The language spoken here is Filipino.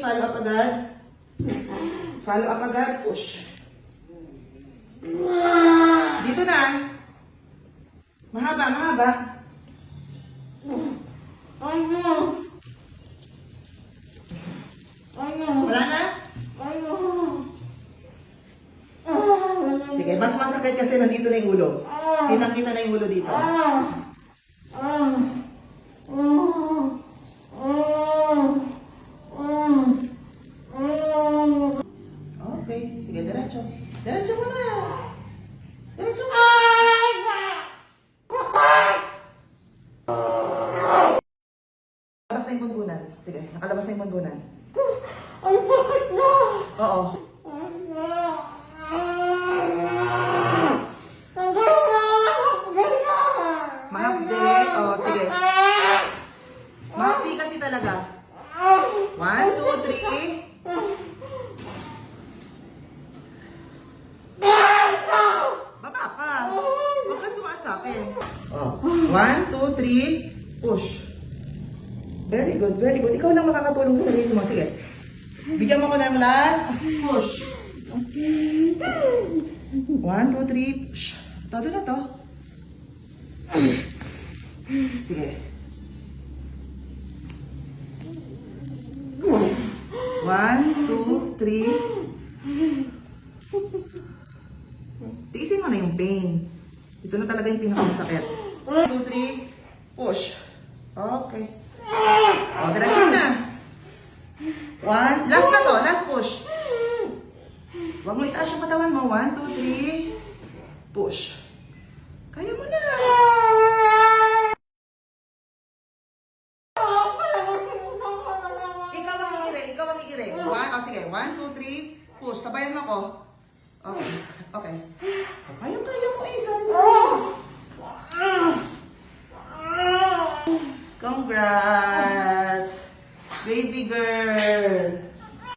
Follow up agad. Follow up agad. Push. Dito na. Mahaba, mahaba. Wala na? Sige, mas masakit kasi nandito na yung ulo. Kitang-kita na yung ulo dito. Okay, sige, diretso. Diretso mo na. Diretso mo. Nakalabas na yung bunbunan. Sige, nakalabas na yung bunbunan. Ay, bakit na? Oo. Mahapdi. Oo, sige. Mahapdi kasi talaga. 1, 2, 3. Baba ka. Huwag kang tumaas sa akin. Oh. 1, 2, 3. Push. Very good, very good. Ikaw lang makakatulong sa sarili mo. Sige. Bigyan mo ko ng last. Push. 1, 2, 3. Push. Todo na to. Sige. 1, 2, 3. Tiisin mo na yung pain. Ito na talaga yung pinakamasakit. 1, 2, 3. Push. Okay. O, diretso na. 1. Last na to. Last push. Huwag mo itaas yung katawan mo. 1, 2, 3. Push. Kaya mo na. Ikaw ang iire. Ikaw ang iire. 1. O, sige. 1, 2, 3. Push. Sabayan mo ako. Okay. Okay. Kaya mo eh. Sabi ko sa'yo. Congrats! Baby girl!